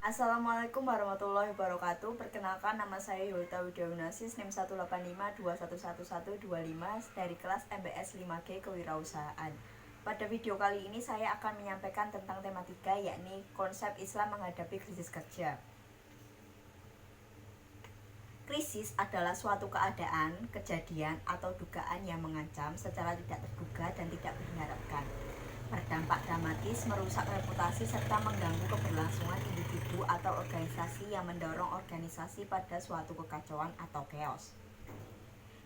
Assalamualaikum warahmatullahi wabarakatuh. Perkenalkan, nama saya Yulta Widyaunasih, NIM 185211125 dari kelas MBS 5G Kewirausahaan. Pada video kali ini saya akan menyampaikan tentang tematika, yakni konsep Islam menghadapi krisis kerja. Krisis adalah suatu keadaan, kejadian, atau dugaan yang mengancam secara tidak terduga dan tidak diharapkan. Berdampak dramatis, merusak reputasi, serta mengganggu keberlangsungan individu atau organisasi yang mendorong organisasi pada suatu kekacauan atau chaos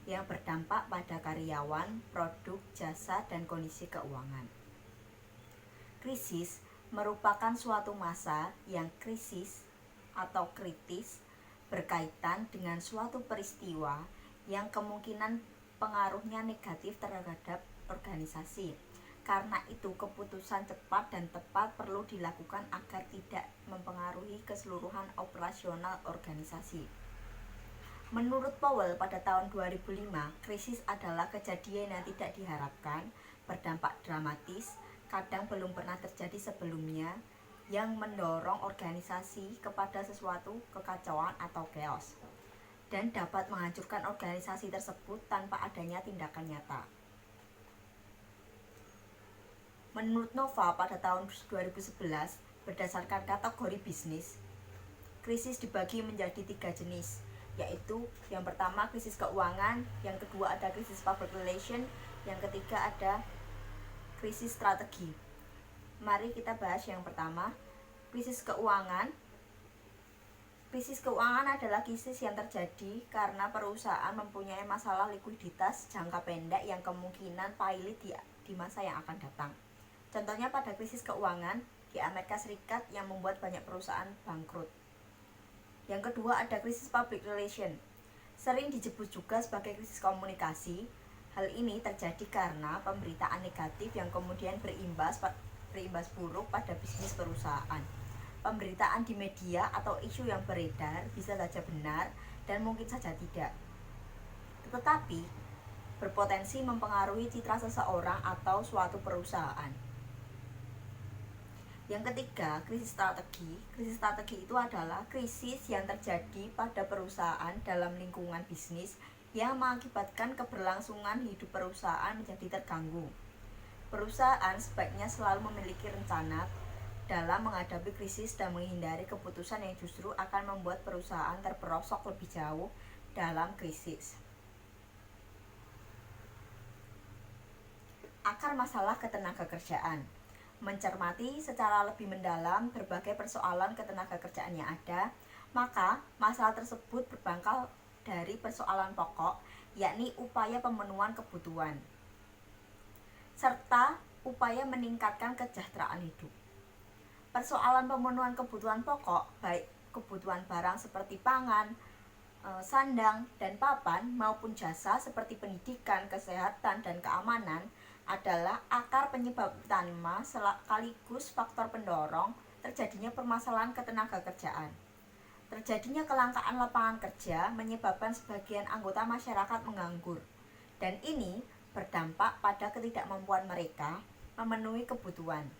yang berdampak pada karyawan, produk, jasa, dan kondisi keuangan. Krisis merupakan suatu masa yang krisis atau kritis berkaitan dengan suatu peristiwa yang kemungkinan pengaruhnya negatif terhadap organisasi. Karena itu, keputusan cepat dan tepat perlu dilakukan agar tidak mempengaruhi keseluruhan operasional organisasi. Menurut Powell, pada tahun 2005, krisis adalah kejadian yang tidak diharapkan, berdampak dramatis, kadang belum pernah terjadi sebelumnya, yang mendorong organisasi kepada sesuatu kekacauan atau chaos, dan dapat menghancurkan organisasi tersebut tanpa adanya tindakan nyata. Menurut Nova, pada tahun 2011, berdasarkan kategori bisnis, krisis dibagi menjadi 3 jenis, yaitu yang pertama krisis keuangan, yang kedua ada krisis public relation, yang ketiga ada krisis strategi. Mari kita bahas yang pertama, krisis keuangan. Krisis keuangan adalah krisis yang terjadi karena perusahaan mempunyai masalah likuiditas jangka pendek yang kemungkinan pailit di masa yang akan datang. Contohnya pada krisis keuangan di Amerika Serikat yang membuat banyak perusahaan bangkrut. Yang kedua ada krisis public relation. Sering disebut juga sebagai krisis komunikasi. Hal ini terjadi karena pemberitaan negatif yang kemudian berimbas buruk pada bisnis perusahaan. Pemberitaan di media atau isu yang beredar bisa saja benar dan mungkin saja tidak, tetapi berpotensi mempengaruhi citra seseorang atau suatu perusahaan. Yang ketiga, krisis strategi. Krisis strategi itu adalah krisis yang terjadi pada perusahaan dalam lingkungan bisnis yang mengakibatkan keberlangsungan hidup perusahaan menjadi terganggu. Perusahaan sebaiknya selalu memiliki rencana dalam menghadapi krisis dan menghindari keputusan yang justru akan membuat perusahaan terperosok lebih jauh dalam krisis. Akar masalah ketenagakerjaan. Mencermati secara lebih mendalam berbagai persoalan ketenagakerjaan yang ada, maka masalah tersebut berpangkal dari persoalan pokok, yakni upaya pemenuhan kebutuhan, serta upaya meningkatkan kesejahteraan hidup. Persoalan pemenuhan kebutuhan pokok, baik kebutuhan barang seperti pangan, sandang, dan papan, maupun jasa seperti pendidikan, kesehatan, dan keamanan, adalah akar penyebab utama sekaligus faktor pendorong terjadinya permasalahan ketenagakerjaan. Terjadinya kelangkaan lapangan kerja menyebabkan sebagian anggota masyarakat menganggur, dan ini berdampak pada ketidakmampuan mereka memenuhi kebutuhan.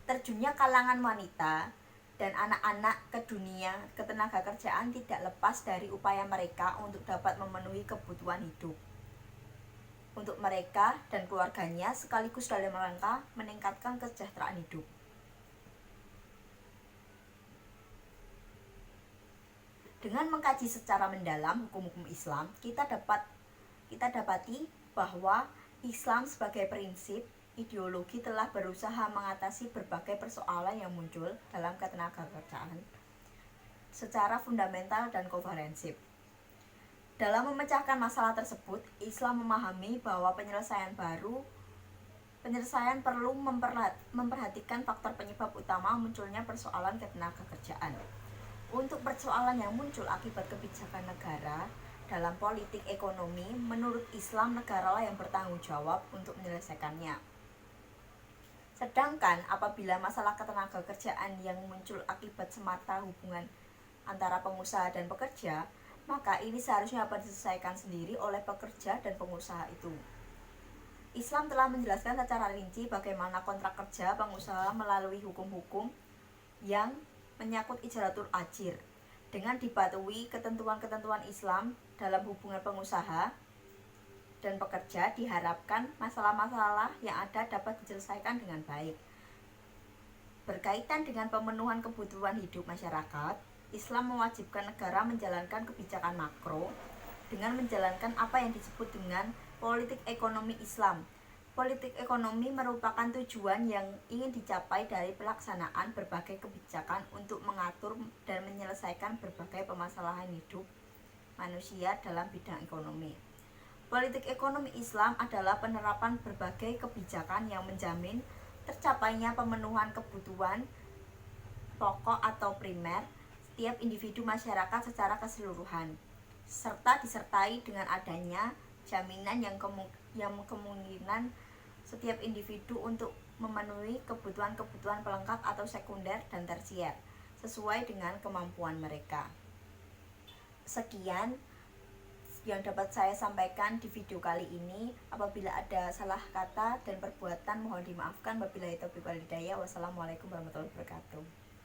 Terjunnya kalangan wanita dan anak-anak ke dunia ketenagakerjaan tidak lepas dari upaya mereka untuk dapat memenuhi kebutuhan hidup untuk mereka dan keluarganya, sekaligus dalam rangka meningkatkan kesejahteraan hidup. Dengan mengkaji secara mendalam hukum-hukum Islam, kita dapati bahwa Islam sebagai prinsip ideologi telah berusaha mengatasi berbagai persoalan yang muncul dalam ketenagakerjaan secara fundamental dan komprehensif. Dalam memecahkan masalah tersebut, Islam memahami bahwa penyelesaian perlu memperhatikan faktor penyebab utama munculnya persoalan ketenagakerjaan. Untuk persoalan yang muncul akibat kebijakan negara dalam politik ekonomi, menurut Islam negaralah yang bertanggung jawab untuk menyelesaikannya. Sedangkan apabila masalah ketenagakerjaan yang muncul akibat semata hubungan antara pengusaha dan pekerja, maka ini seharusnya dapat diselesaikan sendiri oleh pekerja dan pengusaha itu. Islam telah menjelaskan secara rinci bagaimana kontrak kerja pengusaha melalui hukum-hukum yang menyangkut ijaratul ajir. Dengan dipatuhi ketentuan-ketentuan Islam dalam hubungan pengusaha dan pekerja, diharapkan masalah-masalah yang ada dapat diselesaikan dengan baik. Berkaitan dengan pemenuhan kebutuhan hidup masyarakat, Islam mewajibkan negara menjalankan kebijakan makro dengan menjalankan apa yang disebut dengan politik ekonomi Islam. Politik ekonomi merupakan tujuan yang ingin dicapai dari pelaksanaan berbagai kebijakan untuk mengatur dan menyelesaikan berbagai permasalahan hidup manusia dalam bidang ekonomi. Politik ekonomi Islam adalah penerapan berbagai kebijakan yang menjamin tercapainya pemenuhan kebutuhan pokok atau primer setiap individu masyarakat secara keseluruhan, serta disertai dengan adanya jaminan yang kemungkinan setiap individu untuk memenuhi kebutuhan-kebutuhan pelengkap atau sekunder dan tersier sesuai dengan kemampuan mereka. Sekian yang dapat saya sampaikan di video kali ini. Apabila ada salah kata dan perbuatan mohon dimaafkan. Wabillahi taufiq wal hidayah. Wassalamualaikum warahmatullahi wabarakatuh.